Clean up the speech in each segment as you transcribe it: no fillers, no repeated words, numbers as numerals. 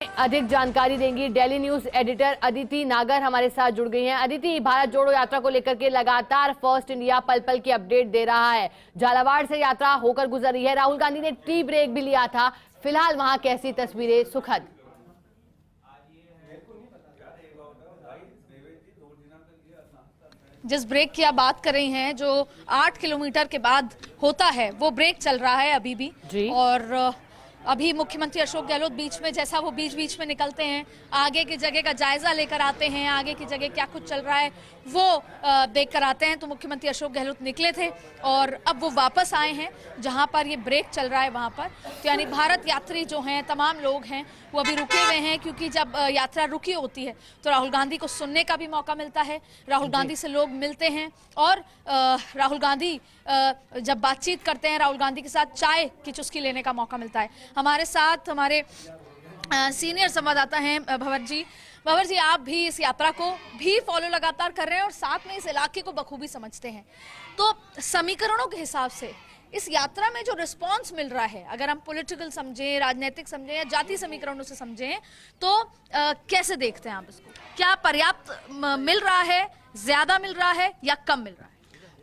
अधिक जानकारी देंगी दिल्ली न्यूज एडिटर अदिति नागर हमारे साथ जुड़ गई हैं। अदिति, भारत जोड़ो यात्रा को लेकर के लगातार फर्स्ट इंडिया पल पल की अपडेट दे रहा है। झालावाड़ से यात्रा होकर गुजर रही है। राहुल गांधी ने टी ब्रेक भी लिया था। फिलहाल वहां कैसी तस्वीरें? सुखद। जिस ब्रेक की आप बात कर रही हैं, जो 8 किलोमीटर के बाद होता है, वो ब्रेक चल रहा है अभी भी जी। और अभी मुख्यमंत्री अशोक गहलोत बीच में, जैसा वो बीच बीच में निकलते हैं, आगे की जगह का जायजा लेकर आते हैं, आगे की जगह क्या कुछ चल रहा है वो देख कर आते हैं। तो मुख्यमंत्री अशोक गहलोत निकले थे और अब वो वापस आए हैं जहां पर ये ब्रेक चल रहा है वहां पर। तो यानी भारत यात्री जो हैं, तमाम लोग हैं, वो अभी रुके हुए हैं, क्योंकि जब यात्रा रुकी होती है तो राहुल गांधी को सुनने का भी मौका मिलता है। राहुल गांधी से लोग मिलते हैं और राहुल गांधी जब बातचीत करते हैं, राहुल गांधी के साथ चाय की चुस्की लेने का मौका मिलता है। हमारे साथ हमारे सीनियर संवाददाता हैं भंवर जी। भंवर जी, आप भी इस यात्रा को भी फॉलो लगातार कर रहे हैं और साथ में इस इलाके को बखूबी समझते हैं। तो समीकरणों के हिसाब से इस यात्रा में जो रिस्पांस मिल रहा है, अगर हम पॉलिटिकल समझें, राजनीतिक समझें या जाति समीकरणों से समझें, तो कैसे देखते हैं आप इसको? क्या पर्याप्त मिल रहा है, ज्यादा मिल रहा है या कम मिल रहा है?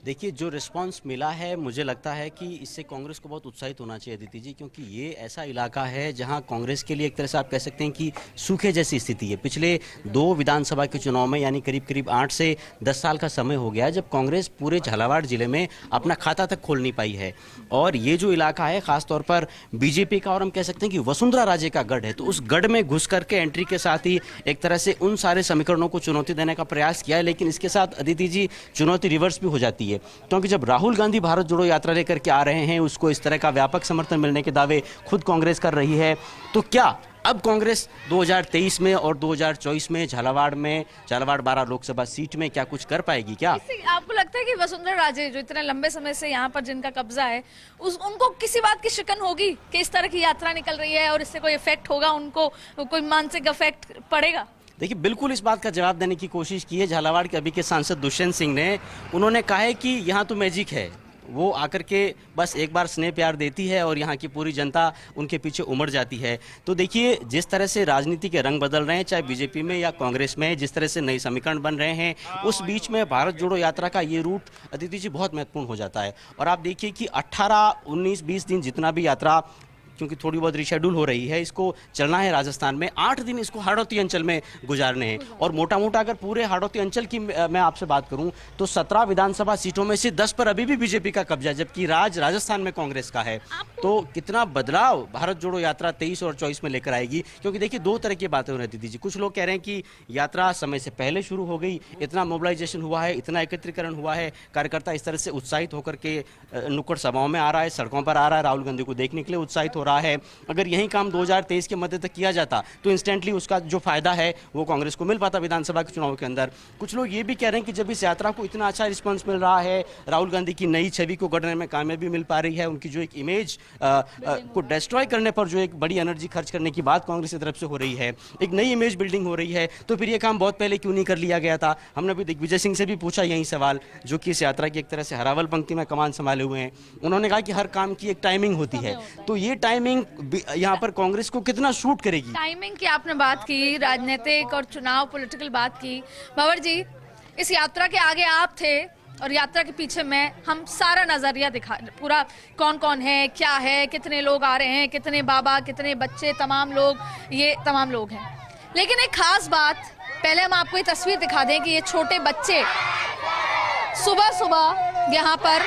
देखिए, जो रिस्पांस मिला है, मुझे लगता है कि इससे कांग्रेस को बहुत उत्साहित होना चाहिए अदिति जी, क्योंकि ये ऐसा इलाका है जहां कांग्रेस के लिए एक तरह से आप कह सकते हैं कि सूखे जैसी स्थिति है। पिछले 2 विधानसभा के चुनाव में, यानी करीब करीब 8 से 10 साल का समय हो गया है जब कांग्रेस पूरे झालावाड़ जिले में अपना खाता तक खोल नहीं पाई है। और ये जो इलाका है खासतौर पर बीजेपी का, और हम कह सकते हैं कि वसुंधरा राजे का गढ़ है, तो उस गढ़ में घुस करके एंट्री के साथ ही एक तरह से उन सारे समीकरणों को चुनौती देने का प्रयास किया है। लेकिन इसके साथ अदिति जी, चुनौती रिवर्स भी हो जाती है, क्योंकि जब राहुल गांधी भारत जोड़ो यात्रा लेकर के आ रहे हैं, उसको इस तरह का व्यापक समर्थन मिलने के दावे खुद कांग्रेस कर रही है, तो क्या अब कांग्रेस 2023 में और 2024 में झालावाड़ 12 लोकसभा सीट में क्या कुछ कर पाएगी? क्या आपको लगता है कि वसुंधरा राजे जो इतने लंबे समय से यहाँ पर जिनका कब्जा है, उनको किसी बात की शिकन होगी कि इस तरह की यात्रा निकल रही है और इससे कोई इफेक्ट होगा, उनको कोई मानसिक इफेक्ट पड़ेगा? देखिए, बिल्कुल इस बात का जवाब देने की कोशिश की है झालावाड़ के अभी के सांसद दुष्यंत सिंह ने। उन्होंने कहा है कि यहाँ तो मैजिक है, वो आकर के बस एक बार स्नेह प्यार देती है और यहाँ की पूरी जनता उनके पीछे उमड़ जाती है। तो देखिए, जिस तरह से राजनीति के रंग बदल रहे हैं, चाहे बीजेपी में या कांग्रेस में, जिस तरह से नए समीकरण बन रहे हैं, उस बीच में भारत जोड़ो यात्रा का ये रूट अदिति जी बहुत महत्वपूर्ण हो जाता है। और आप देखिए कि 18, 19, 20 दिन जितना भी यात्रा, क्योंकि थोड़ी बहुत रिशेड्यूल हो रही है, इसको चलना है राजस्थान में, 8 दिन इसको हाड़ौती अंचल में गुजारने हैं। और मोटा मोटा अगर पूरे हाड़ौती अंचल की मैं आपसे बात करूं तो 17 विधानसभा सीटों में से 10 पर अभी भी बीजेपी का कब्जा, जबकि राजस्थान में कांग्रेस का है। तो कितना बदलाव भारत जोड़ो यात्रा 23 और 24 में लेकर आएगी? क्योंकि देखिए, 2 तरह की बातें हो रही थी जी। कुछ लोग कह रहे हैं कि यात्रा समय से पहले शुरू हो गई, इतना मोबिलाइजेशन हुआ है, इतना एकत्रीकरण हुआ है, कार्यकर्ता इस तरह से उत्साहित होकर के नुक्कड़ सभाओं में आ रहा है, सड़कों पर आ रहा है, राहुल गांधी को देखने के लिए उत्साहित हो रहा है। अगर यही काम 2023 के मध्य तक किया जाता तो इंस्टेंटली उसका जो फायदा है वो कांग्रेस को मिल पाता विधानसभा के चुनाव के अंदर। कुछ लोग ये भी कह रहे हैं कि जब इस यात्रा को इतना अच्छा रिस्पांस मिल रहा है, राहुल गांधी की नई छवि को गढ़ने में कामयाबी मिल पा रही है, उनकी जो एक इमेज को डिस्ट्रॉय करने पर जो एक बड़ी एनर्जी खर्च करने की बात कांग्रेस की तरफ से हो रही है, एक नई इमेज बिल्डिंग हो रही है, तो फिर ये काम बहुत पहले क्यों नहीं कर लिया गया था? हमने अभी दिग्विजय सिंह से भी पूछा यही सवाल, जो कि इस यात्रा की एक तरह से हरावल पंक्ति में कमान संभाले हुए हैं। उन्होंने कहा कि हर काम की एक टाइमिंग होती है, तो ये टाइमिंग यहाँ पर कांग्रेस को कितना सूट करेगी? टाइमिंग की आपने बात की, राजनीतिक और चुनाव पॉलिटिकल बात की। भंवर जी, इस यात्रा के आगे आप थे और यात्रा के पीछे मैं, हम सारा नजरिया दिखा, पूरा कौन कौन है, क्या है, कितने लोग आ रहे हैं, कितने बाबा, कितने बच्चे, तमाम लोग हैं। लेकिन एक खास बात, पहले हम आपको ये तस्वीर दिखा दें कि ये छोटे बच्चे सुबह सुबह यहाँ पर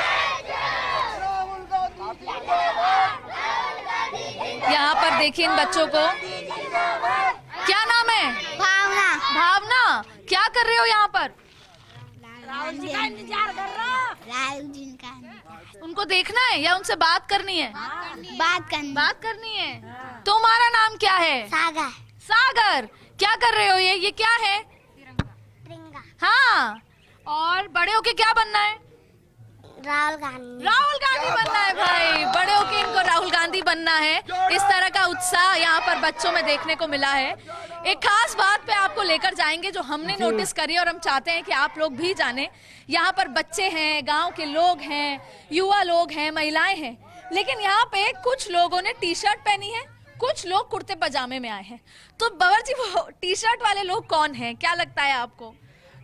देखिए इन बच्चों को। क्या नाम है? भावना। क्या कर रहे हो यहाँ पर? राहुल जी का इंतजार कर रहा। उनको देखना है या उनसे बात करनी है? बात करनी है। तुम्हारा नाम क्या है? सागर। क्या कर रहे हो? ये क्या है? तिरंगा। हाँ, और बड़े होके क्या बनना है? राहुल गांधी बनना है भाई, बड़े होके इनको राहुल गांधी बनना है। इस तरह का उत्साह यहाँ पर बच्चों में देखने को मिला है। एक खास बात पे आपको लेकर जाएंगे जो हमने नोटिस करी और हम चाहते हैं कि आप लोग भी जाने। यहाँ पर बच्चे हैं, गांव के लोग हैं, युवा लोग हैं, महिलाएं हैं, लेकिन यहाँ पे कुछ लोगों ने टी शर्ट पहनी है, कुछ लोग कुर्ते पजामे में आए हैं। तो बवर जी, वो टी शर्ट वाले लोग कौन हैं, क्या लगता है आपको?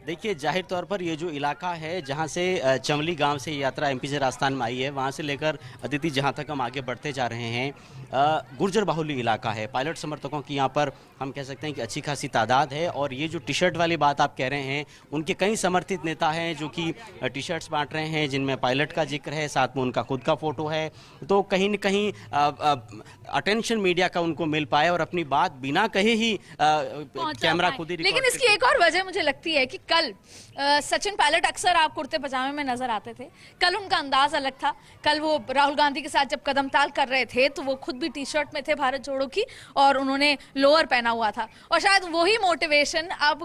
देखिए, जाहिर तौर पर ये जो इलाका है जहाँ से चमली गांव से यात्रा एमपी से राजस्थान में आई है, वहाँ से लेकर अदिति जहाँ तक हम आगे बढ़ते जा रहे हैं, गुर्जर बाहुल्य इलाका है। पायलट समर्थकों की यहाँ पर हम कह सकते हैं कि अच्छी खासी तादाद है। और ये जो टी शर्ट वाली बात आप कह रहे हैं, उनके कई समर्थित नेता हैं जो कि टी शर्ट्स बांट रहे हैं जिनमें पायलट का जिक्र है, साथ में उनका खुद का फोटो है। तो कहीं न कहीं अटेंशन मीडिया का उनको मिल पाए और अपनी बात बिना कहे ही कैमरा खुद ही। लेकिन इसकी एक और वजह मुझे लगती है कि कल सचिन पायलट अक्सर आप कुर्ते पजामे में नजर आते थे। कल उनका अंदाज अलग था। कल वो राहुल गांधी के साथ जब कदमताल कर रहे थे तो वो खुद भी टी शर्ट में थे भारत जोड़ो की, और उन्होंने लोअर पहना हुआ था। और शायद वही मोटिवेशन अब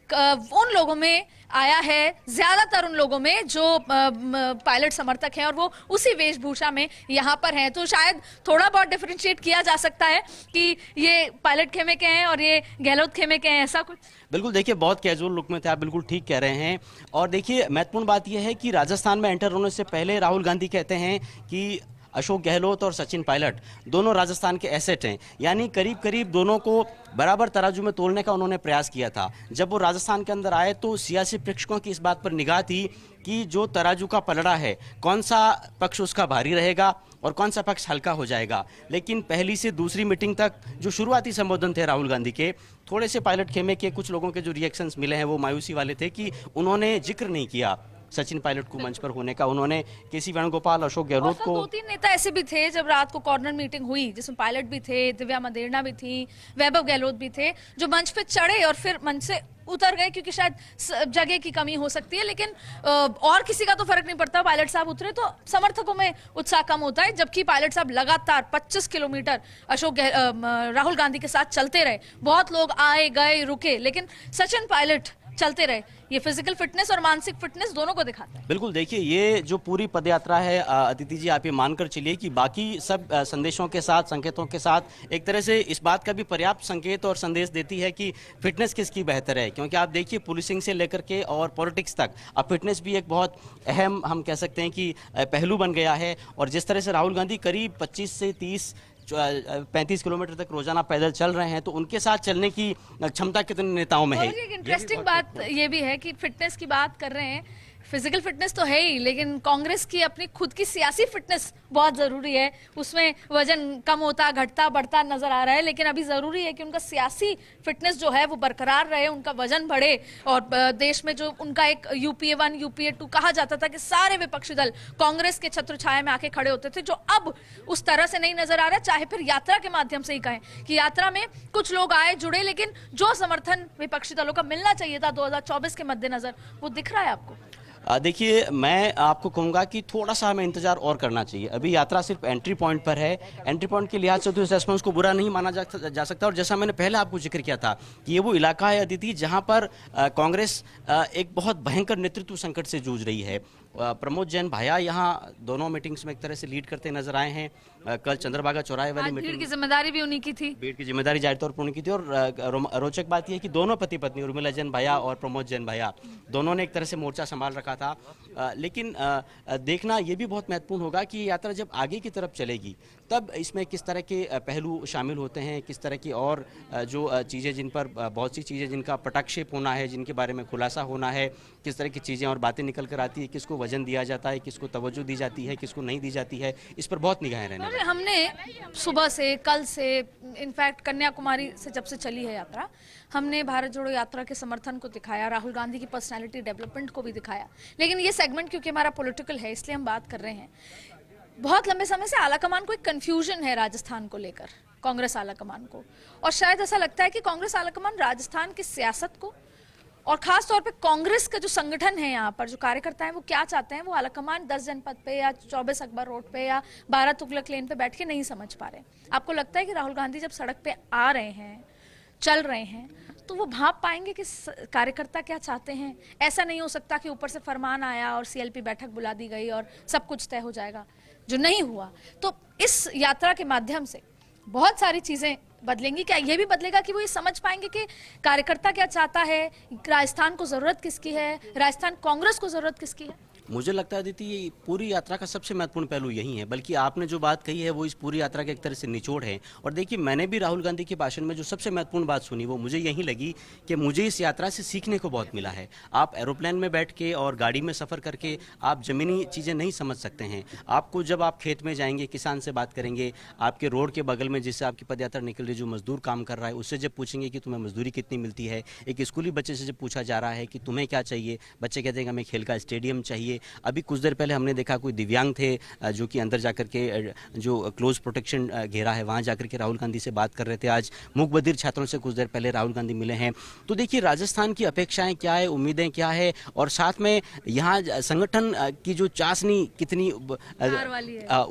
उन लोगों में आया है, ज्यादातर उन लोगों में जो पायलट समर्थक हैं और वो उसी वेशभूषा में यहाँ पर हैं। तो शायद थोड़ा बहुत डिफरेंशिएट किया जा सकता है कि ये पायलट खेमे के हैं और ये गहलोत खेमे के हैं, ऐसा कुछ। बिल्कुल, देखिए बहुत कैजुअल लुक में थे आप, बिल्कुल ठीक कह रहे हैं। और देखिए, महत्वपूर्ण बात यह है कि राजस्थान में एंटर होने से पहले राहुल गांधी कहते हैं कि अशोक गहलोत और सचिन पायलट दोनों राजस्थान के एसेट हैं, यानी करीब करीब दोनों को बराबर तराजू में तोलने का उन्होंने प्रयास किया था। जब वो राजस्थान के अंदर आए तो सियासी प्रेक्षकों की इस बात पर निगाह थी कि जो तराजू का पलड़ा है, कौन सा पक्ष उसका भारी रहेगा और कौन सा पक्ष हल्का हो जाएगा। लेकिन पहली से दूसरी मीटिंग तक जो शुरुआती संबोधन थे राहुल गांधी के, थोड़े से पायलट खेमे के कुछ लोगों के जो रिएक्शंस मिले हैं वो मायूसी वाले थे कि उन्होंने जिक्र नहीं किया सचिन पायलट को मंच पर होने का। उन्होंने केसी वेणुगोपाल, अशोक गहलोत को, 2-3 नेता ऐसे भी थे जब रात को कॉर्नर मीटिंग हुई जिसमें पायलट भी थे, दिव्या मदेरणा भी थी, वैभव गहलोत भी थे, जो मंच पे चढ़े और फिर मंच से उतर गए क्योंकि शायद जगह की कमी हो सकती है। लेकिन और किसी का तो फर्क नहीं पड़ता, पायलट साहब उतरे तो समर्थकों में उत्साह कम होता है। जबकि पायलट साहब लगातार 25 किलोमीटर राहुल गांधी के साथ चलते रहे। बहुत लोग आए गए रुके, लेकिन सचिन पायलट चलते रहे। ये फिजिकल फिटनेस और मानसिक फिटनेस दोनों को दिखाता है। बिल्कुल, देखिए ये जो पूरी पदयात्रा है अदिति जी, आप ये मानकर चलिए कि बाकी सब संदेशों के साथ, संकेतों के साथ एक तरह से इस बात का भी पर्याप्त संकेत और संदेश देती है कि फिटनेस किसकी बेहतर है। क्योंकि आप देखिए, पुलिसिंग से लेकर के और पॉलिटिक्स तक अब फिटनेस भी एक बहुत अहम, हम कह सकते हैं कि पहलू बन गया है। और जिस तरह से राहुल गांधी करीब 25 से 35 किलोमीटर तक रोजाना पैदल चल रहे हैं, तो उनके साथ चलने की क्षमता कितने नेताओं में है। और एक इंटरेस्टिंग बात ये भी है कि फिटनेस की बात कर रहे हैं, फिजिकल फिटनेस तो है ही, लेकिन कांग्रेस की अपनी खुद की सियासी फिटनेस बहुत जरूरी है। उसमें वजन कम होता, घटता, बढ़ता नजर आ रहा है, लेकिन अभी जरूरी है कि उनका सियासी फिटनेस जो है वो बरकरार रहे, उनका वजन बढ़े। और देश में जो उनका एक UPA 1 UPA 2 कहा जाता था कि सारे विपक्षी दल कांग्रेस के छत्र छाया में आके खड़े होते थे, जो अब उस तरह से नहीं नजर आ रहा। चाहे फिर यात्रा के माध्यम से ही कहें कि यात्रा में कुछ लोग आए, जुड़े, लेकिन जो समर्थन विपक्षी दलों का मिलना चाहिए था 2024 के मद्देनजर, वो दिख रहा है आपको। देखिए, मैं आपको कहूँगा कि थोड़ा सा हमें इंतजार और करना चाहिए। अभी यात्रा सिर्फ एंट्री पॉइंट पर है। एंट्री पॉइंट के लिहाज से तो इस रेस्पॉन्स को बुरा नहीं माना जा सकता। और जैसा मैंने पहले आपको जिक्र किया था कि ये वो इलाका है अदिति जहाँ पर कांग्रेस एक बहुत भयंकर नेतृत्व संकट से जूझ रही है। प्रमोद जैन भाया यहाँ दोनों मीटिंग्स में एक तरह से लीड करते नजर आए हैं। कल चंद्रभागा चौराहे वाली मीटिंग, भीड़ की जिम्मेदारी भी उन्हीं की थी। भीड़ की जिम्मेदारी जाहिर तौर पर उन्हीं की थी। और रोचक बात यह है कि दोनों पति पत्नी, उर्मिला जैन भाया और प्रमोद जैन भाया, दोनों ने एक तरह से मोर्चा संभाल रखा था। लेकिन देखना यह भी बहुत महत्वपूर्ण होगा कि यात्रा जब आगे की तरफ चलेगी तब इसमें किस तरह के पहलू शामिल होते हैं, किस तरह की और जो चीज़ें, जिन पर बहुत सी चीज़ें जिनका पटाक्षेप होना है, जिनके बारे में खुलासा होना है, किस तरह की चीज़ें और बातें निकल कर आती है, किसको वजन दिया जाता है, किसको तवज्जो दी जाती है, किसको नहीं दी जाती है, इस पर बहुत निगाहें रहने वाली। हमने सुबह से, कल से, इनफैक्ट कन्याकुमारी से जब से चली है यात्रा, हमने भारत जोड़ो यात्रा के समर्थन को दिखाया, राहुल गांधी की पर्सनालिटी डेवलपमेंट को भी दिखाया। लेकिन ये सेगमेंट क्योंकि हमारा पॉलिटिकल है, इसलिए हम बात कर रहे हैं। बहुत लंबे समय से आलाकमान को एक कंफ्यूजन है राजस्थान को लेकर, कांग्रेस आलाकमान को, और शायद ऐसा लगता है कि कांग्रेस आलाकमान राजस्थान की सियासत को और खास तौर पे कांग्रेस का जो संगठन है यहाँ पर, जो कार्यकर्ता हैं, वो क्या चाहते हैं, वो आलाकमान 10 जनपद पे या 24 अकबर रोड पे या 12 तुगलक लेन पे बैठ के नहीं समझ पा रहे। आपको लगता है कि राहुल गांधी जब सड़क पे आ रहे हैं, चल रहे हैं, तो वो भाप पाएंगे कि कार्यकर्ता क्या चाहते हैं? ऐसा नहीं हो सकता कि ऊपर से फरमान आया और CLP बैठक बुला दी गई और सब कुछ तय हो जाएगा, जो नहीं हुआ। तो इस यात्रा के माध्यम से बहुत सारी चीजें बदलेंगी। क्या ये भी बदलेगा कि वो ये समझ पाएंगे कि कार्यकर्ता क्या चाहता है, राजस्थान को जरूरत किसकी है, राजस्थान कांग्रेस को जरूरत किसकी है? मुझे लगता है अदिति ये पूरी यात्रा का सबसे महत्वपूर्ण पहलू यही है, बल्कि आपने जो बात कही है वो इस पूरी यात्रा के एक तरह से निचोड़ है। और देखिए, मैंने भी राहुल गांधी के भाषण में जो सबसे महत्वपूर्ण बात सुनी वो मुझे यही लगी कि मुझे इस यात्रा से सीखने को बहुत मिला है। आप एरोप्लेन में बैठ के और गाड़ी में सफ़र करके आप ज़मीनी चीज़ें नहीं समझ सकते हैं। आपको जब आप खेत में जाएंगे, किसान से बात करेंगे, आपके रोड के बगल में जिससे आपकी पदयात्रा निकल रही है, जो मजदूर काम कर रहा है, उससे जब पूछेंगे कि तुम्हें मजदूरी कितनी मिलती है, एक स्कूली बच्चे से जब पूछा जा रहा है कि तुम्हें क्या चाहिए, बच्चे कहते हैं कि हमें खेल का स्टेडियम चाहिए। अभी कुछ देर पहले हमने देखा कोई दिव्यांग थे जो कि अंदर जाकर के जो क्लोज प्रोटेक्शन घेरा है वहाँ जाकर के राहुल गांधी से बात कर रहे थे। आज मूक बधिर छात्रों से कुछ देर पहले राहुल गांधी मिले हैं। तो देखिए, राजस्थान की अपेक्षाएं क्या है, उम्मीदें क्या है, और साथ में यहाँ संगठन की जो चाशनी कितनी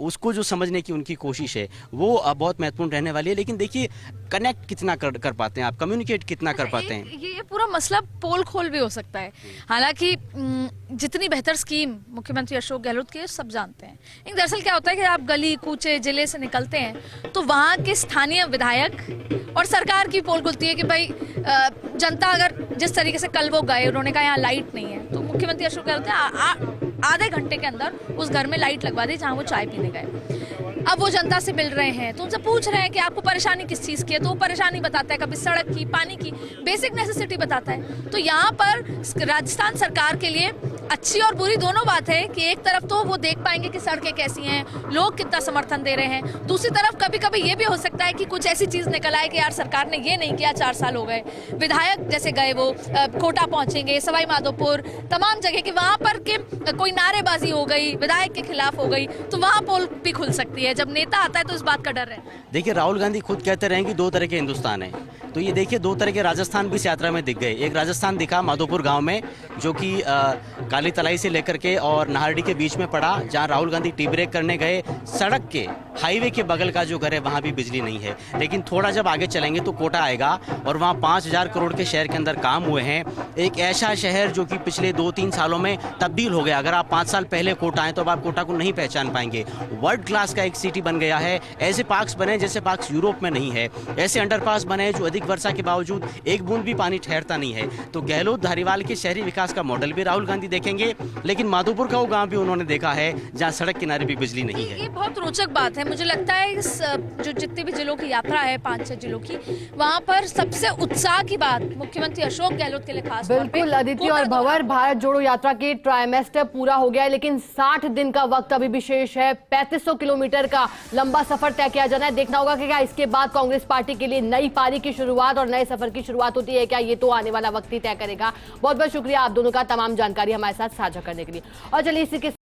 उसको जो समझने की उनकी कोशिश है वो बहुत महत्वपूर्ण रहने वाली है। लेकिन देखिए, कनेक्ट कितना कर पाते हैं आप, कम्युनिकेट कितना कर पाते हैं, ये पूरा मसला पोल खोल भी हो सकता है। हालांकि जितनी बेहतर स्कीम मुख्यमंत्री अशोक गहलोत की सब जानते हैं, लेकिन दरअसल क्या होता है कि आप गली कूचे जिले से निकलते हैं तो वहाँ के स्थानीय विधायक और सरकार की पोल खुलती है कि भाई जनता अगर जिस तरीके से कल वो गए, उन्होंने कहा यहाँ लाइट नहीं है, तो मुख्यमंत्री अशोक गहलोत ने आधे घंटे के अंदर उस घर में लाइट लगवा दी जहाँ वो चाय पीने गए। अब वो जनता से मिल रहे हैं तो उनसे पूछ रहे हैं कि आपको परेशानी किस चीज़ की है, तो वो परेशानी बताता है, कभी सड़क की, पानी की, बेसिक नेसेसिटी बताता है। तो यहाँ पर राजस्थान सरकार के लिए अच्छी और बुरी दोनों बात है कि एक तरफ तो वो देख पाएंगे कि सड़कें कैसी हैं, लोग कितना समर्थन दे रहे हैं, दूसरी तरफ कभी कभी ये भी हो सकता है कि कुछ ऐसी चीज़ निकल आए कि यार सरकार ने ये नहीं किया, 4 साल हो गए। विधायक जैसे गए वो कोटा पहुंचेंगे, सवाई माधोपुर, तमाम जगह की वहाँ पर के कोई नारेबाजी हो गई, विधायक के खिलाफ हो गई, तो वहाँ पोल भी खुल सकती है। जब नेता आता है तो इस बात का डर है। देखिए, राहुल गांधी खुद कहते रहे कि 2 तरह के हिंदुस्तान है, तो ये देखिए 2 तरह के राजस्थान भी इस यात्रा में दिख गए। एक राजस्थान दिखा माधोपुर गांव में जो कि काली तलाई से लेकर के और नाहरडी के बीच में पड़ा, जहां राहुल गांधी टी ब्रेक करने गए। सड़क के हाईवे के बगल का जो घर है वहां भी बिजली नहीं है। लेकिन थोड़ा जब आगे चलेंगे तो कोटा आएगा और वहां 5000 करोड़ के शहर के अंदर काम हुए हैं। एक ऐसा शहर जो कि पिछले 2-3 सालों में तब्दील हो गया। अगर आप 5 साल पहले कोटा आए तो अब आप कोटा को नहीं पहचान पाएंगे। वर्ल्ड क्लास का एक सिटी बन गया है। ऐसे पार्क्स बने जैसे पार्क्स यूरोप में नहीं है। ऐसे अंडरपास बने जो अधिक वर्षा के बावजूद एक बूंद भी पानी ठहरता नहीं है। तो गहलोत धारीवाल के शहरी विकास का मॉडल भी राहुल गांधी देखेंगे, लेकिन माधोपुर का वो गांव भी उन्होंने देखा है जहां सड़क किनारे भी बिजली नहीं है। ये बहुत रोचक बात है। मुझे लगता है इस जो जितने भी जिलों की यात्रा है, 5-6 जिलों की, वहां पर सबसे उत्साह की बात मुख्यमंत्री अशोक गहलोत के लिए खास तौर पे बिल्कुल अदिति और भंवर, भारत जोड़ो यात्रा के ट्राइमेस्टर पूरा हो गया है, लेकिन 60 दिन का वक्त अभी भी शेष है। 3500 किलोमीटर का लंबा सफर तय किया जाना है। देखना होगा कि क्या इसके बाद कांग्रेस पार्टी के लिए नई पारी की शुरुआत और नए सफर की शुरुआत होती है क्या, ये तो आने वाला वक्त ही तय करेगा। बहुत बहुत शुक्रिया आप दोनों का तमाम जानकारी हमारे साथ साझा करने के लिए। और चलिए इसी के